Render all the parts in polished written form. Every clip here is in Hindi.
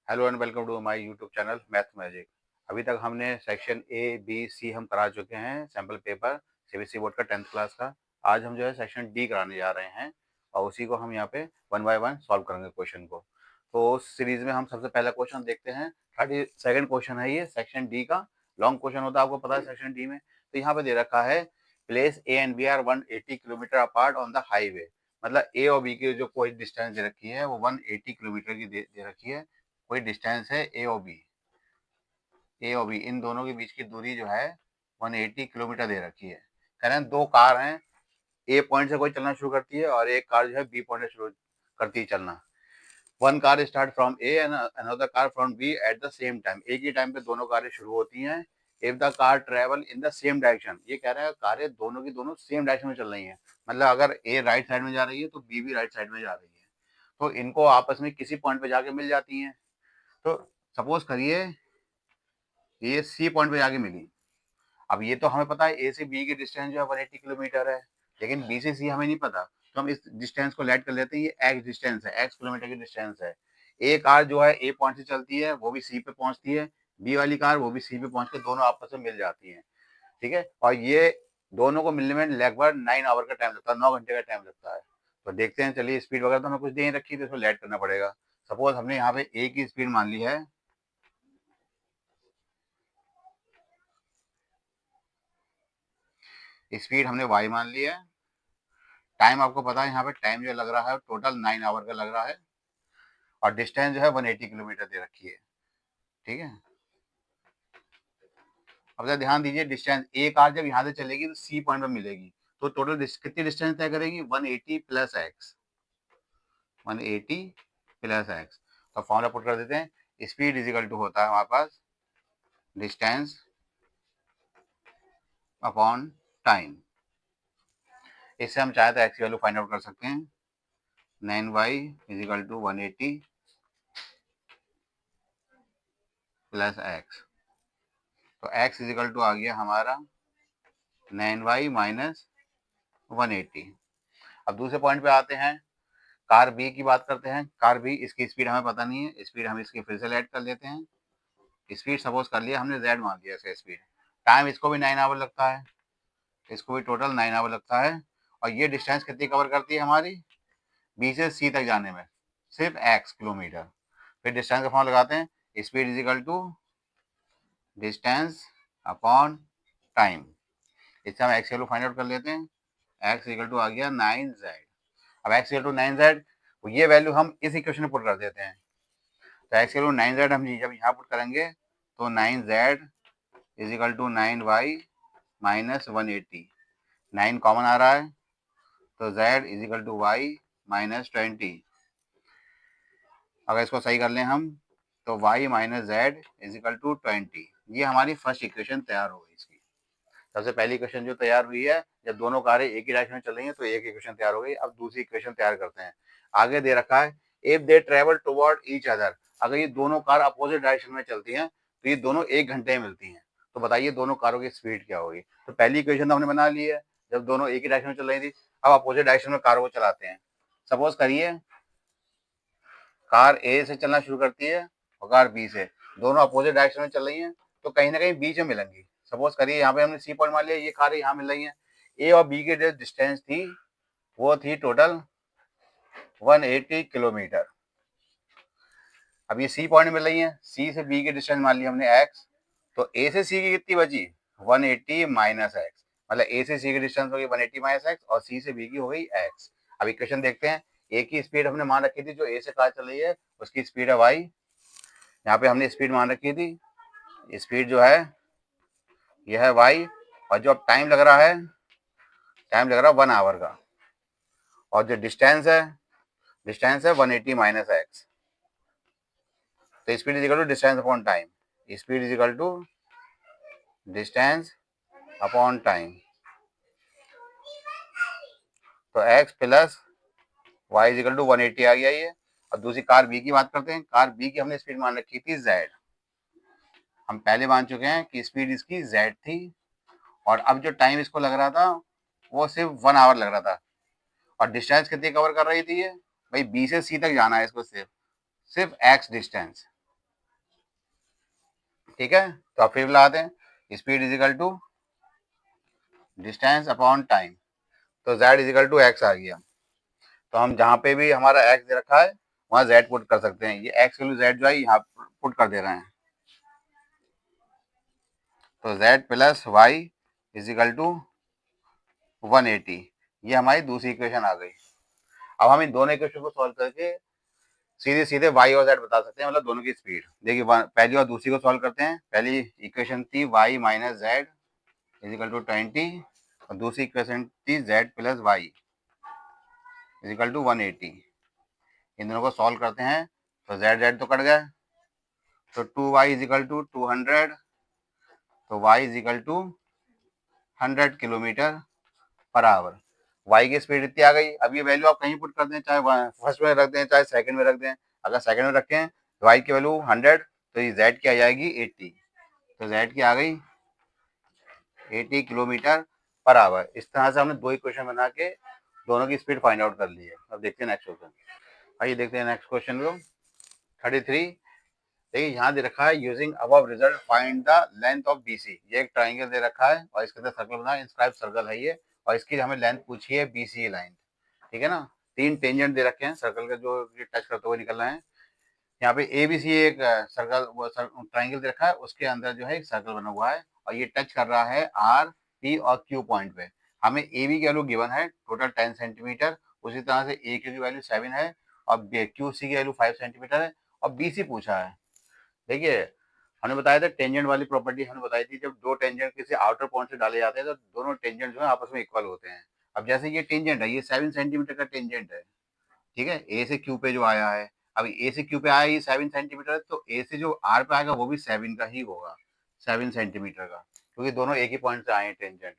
Hello and welcome to my YouTube channel math magic. अभी तक हमने सेक्शन ए बी सी हम करा चुके हैं सैम्पल पेपर सीबीएसई बोर्ड का 10th क्लास का। आज हम जो है सेक्शन डी कराने जा रहे हैं और उसी को हम यहाँ पे वन बाय वन सॉल्व करेंगे क्वेश्चन को। तो उस सीरीज में हम सबसे पहला क्वेश्चन देखते हैं। 32nd क्वेश्चन है ये सेक्शन डी का। लॉन्ग क्वेश्चन होता है, आपको पता है सेक्शन डी में। तो यहाँ पे दे रखा है place A and B are 180 kilometre apart on the highway. मतलब ए और बी की जो कोई डिस्टेंस दे रखी है वो 180 किलोमीटर की दे रखी है। कोई डिस्टेंस है ए और बी इन दोनों के बीच की दूरी जो है 180 किलोमीटर दे रखी है। कह रहे हैं दो कार हैं, ए पॉइंट से कोई चलना शुरू करती है और एक कार जो है बी पॉइंट से शुरू करती है चलना। One car start from A and another car from B at the same time. एक ही टाइम पे दोनों कारें शुरू होती हैं। If the car travel in the same direction, ये कह रहा है कारें दोनों की दोनों सेम डायरेक्शन में चल रही हैं। मतलब अगर ए राइट साइड में जा रही है तो बी भी राइट साइड में जा रही है, तो इनको आपस में किसी पॉइंट पे जाके मिल जाती हैं। तो सपोज करिए ये सी पॉइंट पे जाके मिली। अब ये तो हमें पता है ए से बी की डिस्टेंस जो है 180 किलोमीटर है, लेकिन बी से सी हमें नहीं पता। तो हम इस डिस्टेंस को लेट कर लेते हैं, ये एक्स डिस्टेंस है, एक्स किलोमीटर की डिस्टेंस है। ए कार जो है ए पॉइंट से चलती है, वो भी सी पे पहुंचती है। बी वाली कार वो भी सी पे पहुंच के दोनों आपस में मिल जाती है। ठीक है, और ये दोनों को मिलने में लगभग 9 आवर का टाइम लगता है, 9 घंटे का टाइम लगता है। तो देखते हैं, चलिए स्पीड वगैरह तो हमें कुछ दे नहीं रखी, तो इसको लेट करना पड़ेगा। सपोज हमने यहाँ पे ए की स्पीड मान ली है, स्पीड हमने वाई मान ली है। टाइम आपको पता है यहाँ पे टाइम जो लग रहा है टोटल 9 आवर का लग रहा है, और डिस्टेंस जो है 180 किलोमीटर दे रखी है। ठीक है, अब जरा ध्यान दीजिए, डिस्टेंस ए कार जब यहाँ से चलेगी तो सी पॉइंट पर मिलेगी, तो टोटल कितनी डिस्टेंस तय करेगी? 180 प्लस एक्स, 180 प्लस एक्स। तो फॉर्मूला पुट कर देते हैं। स्पीड इज इक्वल टू होता है हमारे पास डिस्टेंस अपॉन टाइम। इससे हम चाहे तो एक्स की वैल्यू फाइंड आउट कर सकते हैं। 9y is equal to 180 plus x. तो x इज इक्वल टू आ गया हमारा 9y माइनस 180। अब दूसरे पॉइंट पे आते हैं, कार बी की बात करते हैं। कार बी, इसकी स्पीड हमें पता नहीं है, स्पीड हम इसकी फिर से ऐड कर लेते हैं। स्पीड सपोज कर लिया हमने, z मान लिया इसका स्पीड। टाइम इसको भी 9 आवर लगता है, इसको भी टोटल 9 आवर लगता है। और ये डिस्टेंस कितनी कवर करती है हमारी? बी से सी तक जाने में सिर्फ x किलोमीटर। फिर डिस्टेंस का फॉर्म लगाते हैं, speed is equal to distance upon time. इससे हम एक्स वैल्यू फाइंड आउट कर लेते हैं। एक्स इक्वल टू आ गया 9z। अब एक्स इक्वल टू 9z, ये वैल्यू हम इस इक्वेशन में पुट कर देते हैं। तो एक्स इक्वल टू 9z हम जब यहाँ पुट करेंगे तो 9z is equal to 9y minus 180। 9 common आ रहा है, तो z is equal to y minus 20। अगर इसको सही कर लें हम, तो y minus z is equal to 20। ये हमारी फर्स्ट इक्वेशन तैयार हो गई। इसकी सबसे पहली इक्वेशन जो तैयार हुई है, जब दोनों कारें एक ही डायरेक्शन में चल रही हैं तो एक इक्वेशन तैयार हो गई। अब दूसरी इक्वेशन तैयार करते हैं। आगे दे रखा है if they travel toward each other. अगर ये दोनों कार अपोजिट डायरेक्शन में चलती हैं तो ये दोनों 1 घंटे में मिलती हैं। तो बताइए दोनों कारों की स्पीड क्या होगी? तो पहली इक्वेशन तो हमने बना ली है, जब दोनों एक ही डायरेक्शन में चल रही थी। अब अपोजिट डायरेक्शन में कारों को चलाते हैं। सपोज करिए कार ए से चलना शुरू करती है और कार बी से, दोनों अपोजिट डायरेक्शन में चल रही हैं, तो कहीं ना कहीं बीच में मिलेंगी। सपोज करिए यहाँ पे हमने सी पॉइंट मान लिया, ये कार यहाँ मिल रही है। ए और बी की जो डिस्टेंस थी वो थी टोटल 180 किलोमीटर। अब ये सी पॉइंट मिल रही है, सी से बी की डिस्टेंस मान ली हमने एक्स, तो ए से सी की कितनी बची? 180 माइनस एक्स। मतलब ए से सी की डिस्टेंस हो गई 180 माइनस एक्स और सी से बी की हो गई एक्स। अब इक्वेशन देखते हैं। ए की स्पीड हमने मान रखी थी, जो ए से कार चल रही है उसकी स्पीड है वाई। यहाँ पे हमने स्पीड मान रखी थी, स्पीड जो है यह है वाई। और जो अब टाइम लग रहा है, टाइम लग रहा है 1 आवर का। और जो डिस्टेंस है 180 माइनस एक्स। तो speed is equal to distance upon time. Speed is equal to distance upon time. तो x plus y is equal to 180 आ गया ये। अब दूसरी कार बी की बात करते हैं। कार बी की हमने स्पीड मान रखी थी z। हम पहले मान चुके हैं कि स्पीड इसकी z थी, और अब जो टाइम इसको लग रहा था वो सिर्फ 1 आवर लग रहा था। और डिस्टेंस कितनी कवर कर रही थी ये? भाई बी से सी तक जाना है इसको, सिर्फ एक्स डिस्टेंस। ठीक है, तो आप फिर लगाते हैं speed is equal to distance upon time, तो z is equal to x आ गया। तो हम जहाँ पे भी हमारा x दे रखा है वहाँ z पुट कर सकते हैं, ये x वैल्यू z जो है यहाँ पुट कर दे रहे हैं, तो z plus y is equal to 180, ये हमारी दूसरी इक्वेशन आ गई। अब हम इन दोनों इक्वेशन को सॉल्व करके सीधे सीधे y और z बता सकते हैं, मतलब दोनों की स्पीड। देखिए पहली और दूसरी को सॉल्व करते हैं। पहली इक्वेशन थी y minus z is equal to 20 और दूसरी इक्वेशन थी z plus y is equal to 180। इन दोनों को सॉल्व करते हैं तो z z तो कट गए, तो 2y इज इक्वल टू 200, तो y is equal to 100 kilometre per hour. Y की स्पीड इतनी आ गई। अब ये वैल्यू आप कहीं पुट कर दें, चाहे फर्स्ट में रख दें चाहे सेकंड में रख दें। अगर सेकंड में रखें तो वाई की वैल्यू 100, तो ये जेड की आ जाएगी 80, तो जेड की आ गई 80 किलोमीटर पर आवर। इस तरह से हमने दो इक्वेशन बना के दोनों की स्पीड फाइंड आउट कर ली है। अब देखते हैं नेक्स्ट क्वेश्चन। आइए देखते हैं नेक्स्ट क्वेश्चन को, 33। देखिए यहाँ दे रखा है using above result find the length of BC. ये एक ट्राइंगल दे रखा है और इसके अंदर सर्कल बना है, इंस्क्राइब सर्कल है ये, और इसकी हमें लेंथ पूछी है बीसी लाइन, ठीक है ना। तीन टेंजेंट दे रखे हैं सर्कल के जो टच करते हुए निकल रहे हैं। यहाँ पे ए बी सी एक सर्कल वो ट्राइंगल दे रखा है, उसके अंदर जो है एक सर्कल बना हुआ है और ये टच कर रहा है आर पी और क्यू पॉइंट पे। हमें ए बी की वैल्यू गिवन है टोटल 10 सेंटीमीटर, उसी तरह से ए की वैल्यू 7 है और क्यू सी की वैल्यू 5 सेंटीमीटर है और बी सी पूछा है। देखिए हमने बताया था टेंजेंट वाली प्रॉपर्टी हमने बताई थी, जब दो टेंजेंट किसी आउटर पॉइंट से डाले जाते हैं तो दोनों टेंजेंट जो है आपस में इक्वल होते हैं। अब जैसे ये टेंजेंट है, ये 7 सेंटीमीटर का टेंजेंट है, ठीक है, ए से क्यू पे जो आया है। अब ए से क्यू पे आया ये 7 सेंटीमीटर, तो ए से जो आर पे आएगा वो भी 7 का ही होगा, 7 सेंटीमीटर का, क्योंकि दोनों एक ही पॉइंट से आए हैं टेंजेंट।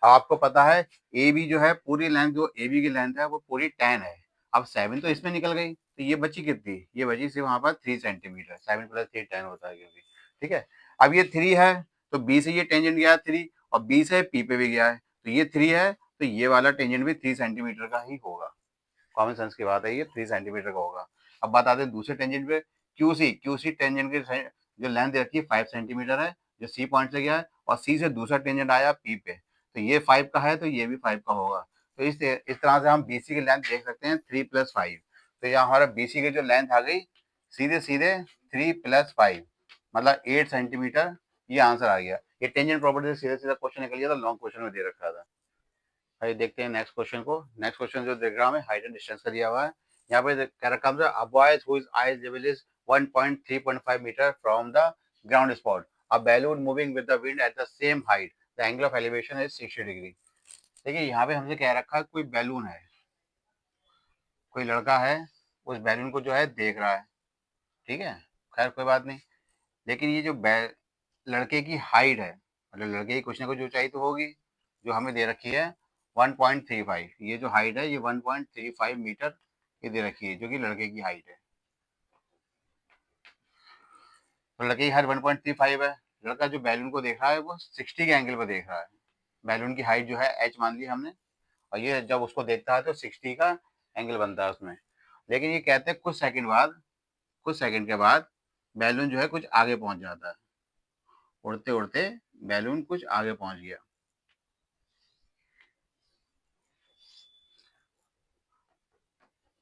अब आपको पता है ए बी जो है पूरी लेंथ, जो ए बी की लेंथ है वो पूरी 10 है। अब 7 तो इसमें निकल गई, तो ये बची कितनी, ये बची सिर्फ वहां पर 3 सेंटीमीटर, 7 प्लस 3 10 होता है क्योंकि, ठीक है। अब ये 3 है तो बी से ये टेंजेंट गया 3 और बी से पी पे भी गया है, तो ये 3 है तो ये वाला टेंजेंट भी 3 सेंटीमीटर का ही होगा। कॉमन सेंस की बात है, ये 3 सेंटीमीटर का होगा। अब बात आते हैं दूसरे टेंजेंट पे, क्यू सी टेंजेंट की जो लेंथ दे रखी है 5 सेंटीमीटर है, जो सी पॉइंट से गया है, और सी से दूसरा टेंजेंट आया पी पे, तो ये 5 का है तो ये भी 5 का होगा। तो इस तरह से हम बीसी की लेंथ देख सकते हैं 3 प्लस 5। तो यहाँ हमारा बीसी की जो लेंथ आ गई सीधे सीधे 3 प्लस 5 मतलब 8 सेंटीमीटर, ये आंसर आ गया। ये टेंजेंट प्रॉपर्टी से सीधा सीधा क्वेश्चन निकल गया था, लॉन्ग क्वेश्चन में दे रखा था। आइए देखते हैं नेक्स्ट क्वेश्चन को। नेक्स्ट क्वेश्चन जो डायग्राम है हाइट एंड डिस्टेंस का दिया हुआ है। यहाँ पे कह रखा है a boy whose eye level is 1.3.5 metre from the ground spot, a balloon moving with the wind at the same height, the angle of elevation is 60 degree. देखिए यहाँ पे हमसे कह रखा है कोई बैलून है, कोई लड़का है उस बैलून को जो है देख रहा है, ठीक है, खैर कोई बात नहीं। लेकिन ये जो लड़के की हाइट है, मतलब लड़के की कुछ ना कुछ ऊंचाई तो होगी, जो हमें दे रखी है 1.35, ये जो हाइट है ये 1.35 मीटर ये दे रखी है, जो कि लड़के की हाइट है। तो लड़के की हाइट 1.35 है, लड़का जो बैलून को देख रहा है वो 60 के एंगल पर देख रहा है। बैलून की हाइट जो है h मान ली हमने, और ये जब उसको देखता है तो 60 का एंगल बनता है उसमें। लेकिन ये कहते हैं कुछ सेकंड के बाद बैलून जो है कुछ आगे पहुंच जाता है, उड़ते उड़ते बैलून कुछ आगे पहुंच गया।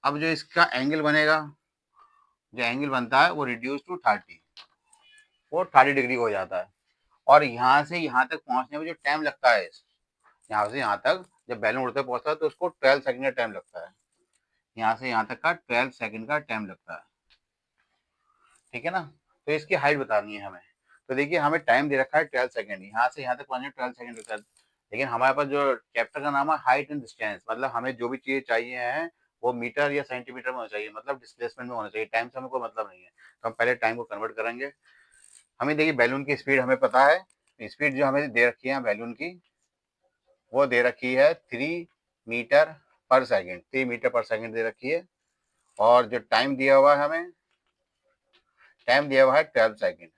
अब जो इसका एंगल बनेगा, जो एंगल बनता है वो रिड्यूस टू 30, वो 30 डिग्री हो जाता है। और यहाँ से यहाँ तक पहुँचने में जो टाइम लगता है, यहाँ से यहाँ तक जब बैलून उड़ते पहुँचता है तो उसको 12 सेकंड का टाइम लगता है। यहाँ से यहाँ तक का 12 सेकंड का टाइम लगता है, ठीक है ना। तो इसकी हाइट बतानी है हमें। तो देखिए हमें टाइम दे रखा है 12 सेकंड, यहाँ से यहाँ तक पहुँचने 12 सेकंड लगता है। लेकिन हमारे पास जो चैप्टर का नाम है हाइट एंड डिस्टेंस, मतलब हमें जो भी चीज़ें चाहिए हैं वो मीटर या सेंटीमीटर में होना चाहिए, मतलब डिस्प्लेसमेंट में होना चाहिए, टाइम से हमें कोई मतलब नहीं है। तो हम पहले टाइम को कन्वर्ट करेंगे। हमें देखिए बैलून की स्पीड हमें पता है, स्पीड जो हमें दे रखी है बैलून की वो दे रखी है 3 मीटर पर सेकंड, 3 मीटर पर सेकंड दे रखी है। और जो टाइम दिया हुआ है हमें, टाइम दिया हुआ है 12 सेकंड,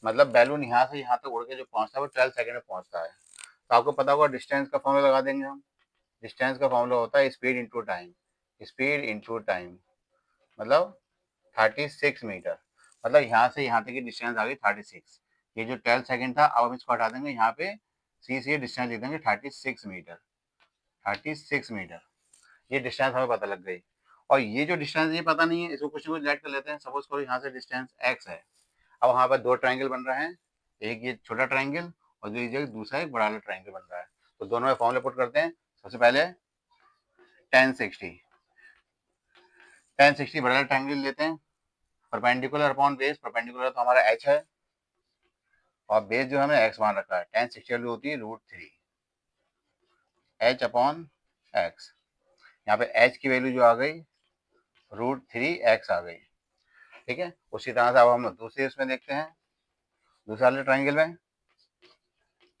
मतलब बैलून यहाँ से यहाँ तक उड़ के जो पहुँचता है वो 12 सेकंड में पहुँचता है। तो आपको पता होगा डिस्टेंस का फॉर्मूला लगा देंगे हम। डिस्टेंस का फॉर्मूला होता है speed into time, speed into time मतलब 36 मीटर। मतलब यहाँ से यहाँ तक की डिस्टेंस आ गई 36। ये जो 12 सेकंड था, अब हम इसको हटा देंगे, यहाँ पे सी से ये डिस्टेंस लिख देंगे 36 मीटर। 36 मीटर ये डिस्टेंस हमें पता लग गई। और ये जो डिस्टेंस ये पता नहीं है, इसको कुछ ना कुछ ऐड कर लेते हैं। सपोज करो यहाँ से डिस्टेंस x है। अब वहाँ पर दो ट्रायंगल बन रहे हैं, एक ये छोटा ट्रायंगल और दूसरा एक बड़ा ट्रायंगल बन रहा है। तो दोनों में फॉर्मूला पुट करते हैं। सबसे पहले tan 60 बड़ा ट्रायंगल लेते हैं, परपेंडिकुलर अपॉन बेस। परपेंडिकुलर तो हमारा h है और बेस जो हमें x मान रखा है। tan 60 वैल्यू होती है √3 h अपॉन x। यहाँ पे h की वैल्यू जो आ गई √3x आ गई। ठीक है, उसी तरह से अब हम दूसरे इसमें देखते हैं, दूसरे वाले ट्रायंगल में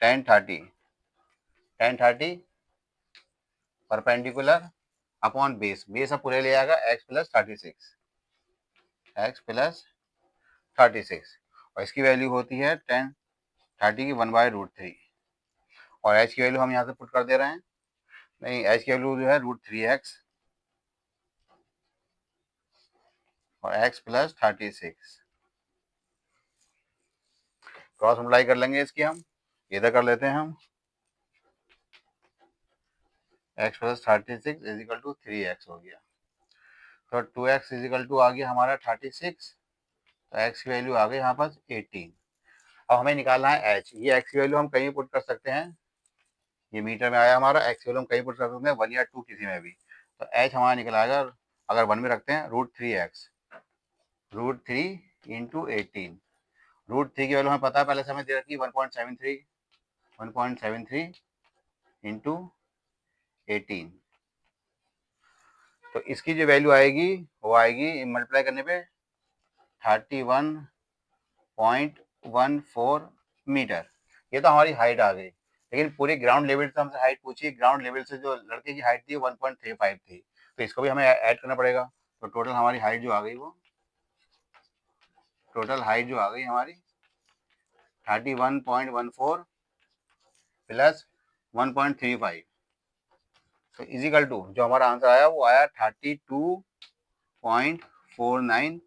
tan 30 perpendicular upon base. Base अब पूरे ले आएगा x प्लस 36 और इसकी वैल्यू होती है tan 30 की 1/√3 और h की वैल्यू हम यहाँ से पुट कर दे रहे हैं। नहीं, h की वैल्यू जो है √3x और x प्लस 36 क्रॉस मल्टीप्लाई कर लेंगे इसकी हम, इधर कर लेते हैं हम। x प्लस 36 इज इक्वल टू 3x हो गया। तो 2x इज इक्वल टू आ गया हमारा 36। तो x की वैल्यू आ गई यहाँ पर 18। अब हमें निकालना है h। ये x की वैल्यू हम कहीं पुट कर सकते हैं, ये मीटर में आया हमारा। x की वैल्यू हम कहीं पुट कर सकते हैं, 1 या 2 किसी में भी। तो h हमारा निकल आएगा, अगर 1 में रखते हैं √3x √3 इंटू 18। √3 की वैल्यू हमें पता है, पहले से हमें दे रखी है 1.73 इंटू 18। तो इसकी जो वैल्यू आएगी वो आएगी मल्टीप्लाई करने पे 31.14 मीटर। ये तो हमारी हाइट आ गई, लेकिन पूरी ग्राउंड लेवल से हमसे हाइट पूछी। ग्राउंड लेवल से जो लड़के की हाइट थी 1.35 थी, तो इसको भी हमें ऐड करना पड़ेगा। तो टोटल हमारी हाइट जो आ गई वो हमारी 31.14 प्लस 1.35। तो इजिकल टू जो हमारा आंसर आया वो आया 32.49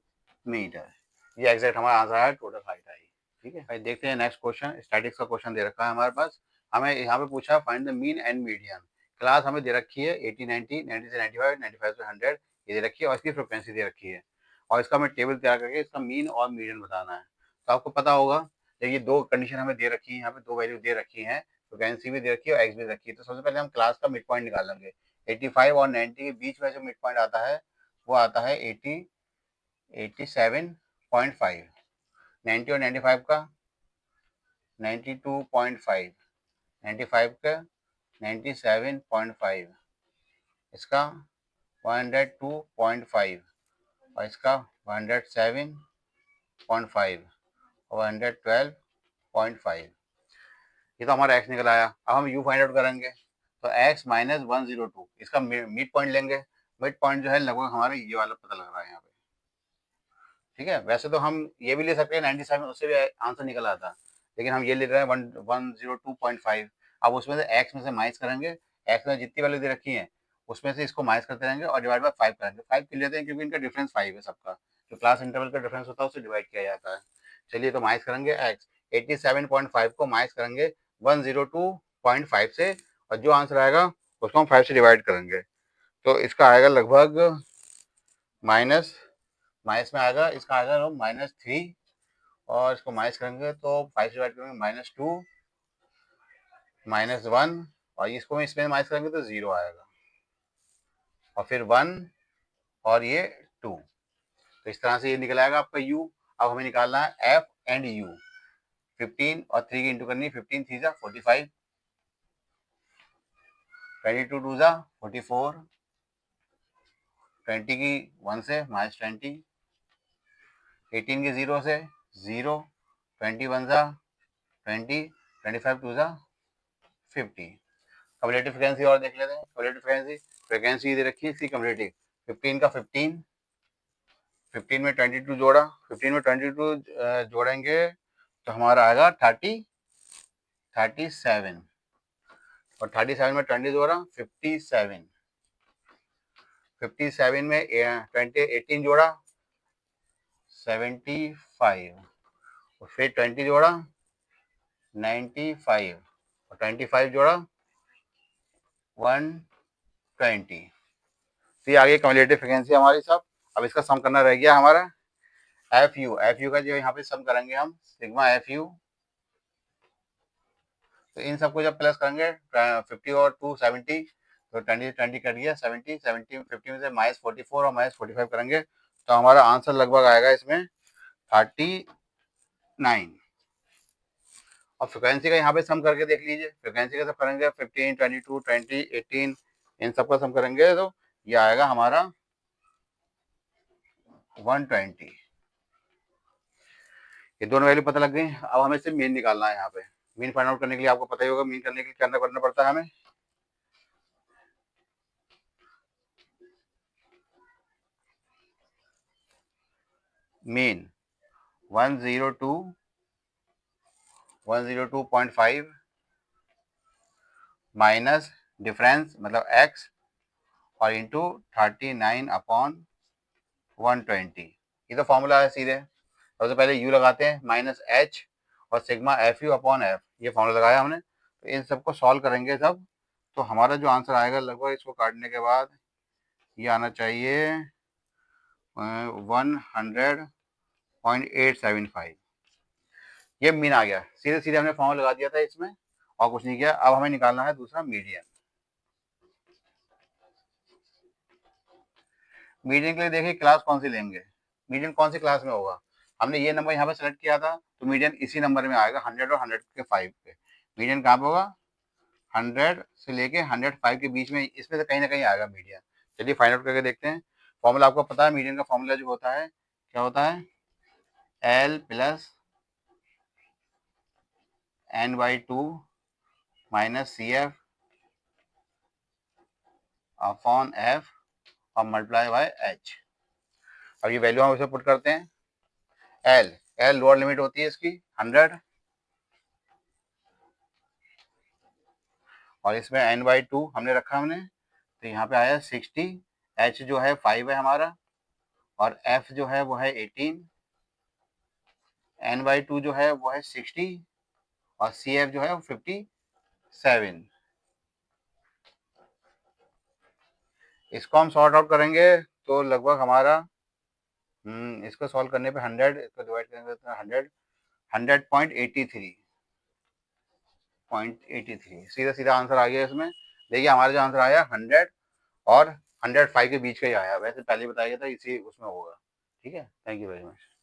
मीटर। ये एग्जैक्ट हमारा आंसर आया, टोटल हाइट आई। ठीक है भाई, देखते हैं नेक्स्ट क्वेश्चन। स्टैटिक्स का क्वेश्चन दे रखा है हमारे पास। हमें यहाँ पे पूछा find the mean and median. Class हमें दे रखी है 80 90, 90 से 95, 95 से 100 ये दे रखी है, और इसकी फ्रिक्वेंसी दे रखी है। और इसका हमें टेबल तैयार करके इसका मीन और मीडियन बताना है। तो आपको पता होगा, देखिए दो कंडीशन हमें दे रखी है, यहाँ पे दो वैल्यू दे रखी है, फ्रिक्वेंसी भी दे रखी है और एक्स भी दे रखी है। तो सबसे पहले हम क्लास का मिड पॉइंट निकालेंगे। 85 और 90 के बीच में जो मिड पॉइंट आता है वो आता है 87.5। 90 और 95 का 92.5, 95 का 97.5, इसका 102.5 और इसका 107.5 और 112.5। ये तो हमारा x निकल आया। अब हम u फाइंड आउट करेंगे। तो x माइनस 102 इसका मिड पॉइंट लेंगे। मिड पॉइंट जो है लगभग हमारा ये वाला पता लग रहा है यहाँ पे। ठीक है, वैसे तो हम ये भी ले सकते हैं 97, उससे भी आंसर निकल आता, लेकिन हम ये ले रहे हैं 102.5। अब उसमें से x में से माइनस करेंगे। x में जितनी वैल्यू दे रखी है उसमें से इसको माइनस करते रहेंगे और डिवाइड बाय 5 करेंगे। 5 क्यों लेते हैं, क्योंकि इनका डिफरेंस 5 है सबका। जो क्लास इंटरवल का डिफरेंस होता है उससे डिवाइड किया जाता है। चलिए, तो माइनस करेंगे x 87.5 को माइनस करेंगे 102.5 से, और जो आंसर आएगा उसको हम 5 से डिवाइड करेंगे। तो इसका आएगा लगभग माइनस में आएगा, इसका आएगा -3, और इसको माइनस करेंगे तो 5 से डिवाइड करेंगे -2 -1, और इसको इसमें माइनस करेंगे तो 0 आएगा, और फिर 1 और ये 2। तो इस तरह से ये निकल आएगा आपका u। अब हमें निकालना है f एंड u। 15 और 3 की इंटू करनी, 15 3 जा 45, 22 2 जा 44, 20 की 1 से -20, 18 की 0 से 0, 21 जा 20, 25 2 जा 50। कम्युलेटिव फ्रीक्वेंसी और देख लेते हैं। कम्युलेटिव फ्रीक्वेंसी दे रखी है इसकी कम्युलेटिव 15 का 15, 15 में 22 जोड़ा, 15 में 22 जोड़ेंगे तो हमारा आएगा 37, और 37 में 20 जोड़ा 57, 57 में 18 जोड़ा 75 और फिर 20 जोड़ा 95 और 25 जोड़ा 120। तो ये आ गई कम्युलेटिव फ्रीक्वेंसी हमारी सब। अब इसका सम करना रह गया हमारा एफ यू का जो यहाँ पे सम करेंगे हम सिग्मा एफ यू। तो इन सबको जब प्लस करेंगे 50 और 270 तो 20 कट गया 70 70 50 में से -44 और -45 करेंगे तो हमारा आंसर लगभग आएगा इसमें 39। और फ्रिक्वेंसी का यहाँ पे सम करके देख लीजिए। फ्रिक्वेंसी का सब करेंगे 15 22 20 18 इन सबका सम करेंगे तो ये आएगा हमारा 120। ये दोनों वैल्यू पता लग गई। अब हमें सिर्फ मीन निकालना है। यहाँ पे मीन फाइंड आउट करने के लिए आपको पता ही होगा मीन करने के लिए क्या करना पड़ता है हमें। मीन 102.5 माइनस डिफरेंस मतलब x और इंटू 39/120। ये तो फॉर्मूला है सीधे। सबसे पहले u लगाते हैं -h और sigma F you upon F, ये फॉर्मूला लगाया हमने। तो इन सबको सॉल्व करेंगे सब तो हमारा जो आंसर आएगा लगभग इसको काटने के बाद ये आना चाहिए 100.875। ये मीन आ गया। सीधे सीधे हमने फॉर्मूला लगा दिया था इसमें और कुछ नहीं किया। अब हमें निकालना है दूसरा मीडियन। मीडियन के लिए देखिए क्लास कौन सी लेंगे, मीडियन कौन सी क्लास में होगा। हमने ये नंबर यहाँ पे सेलेक्ट किया था तो मीडियन इसी नंबर में आएगा 100 और 105 पे। मीडियन कहाँ पे होगा 100 से लेके 105 के बीच में, इसमें से कहीं ना कहीं आएगा मीडियन। चलिए फाइंड आउट करके देखते हैं। फॉर्मूला आपको पता है मीडियन का फॉर्मूला जो होता है क्या होता है L plus n/2 minus CF upon F और मल्टीप्लाई बाय H। अब ये वैल्यू हम इसे पुट करते हैं। L लोअर लिमिट होती है इसकी 100 और इसमें n/2 हमने रखा हमने तो यहाँ पे आया 60। H जो है 5 है हमारा और F जो है वो है 18। n/2 जो है वो है 60 और CF जो है वो 57। इसको हम सॉर्ट आउट करेंगे तो लगभग हमारा इसको सॉल्व करने पे 100 इसको डिवाइड करेंगे तो 100.83 सीधा सीधा आंसर आ गया इसमें। देखिए हमारा जो आंसर आया 100 और 105 के बीच का ही आया। वैसे पहले बताया गया था इसी उसमें होगा। ठीक है, थैंक यू वेरी मच।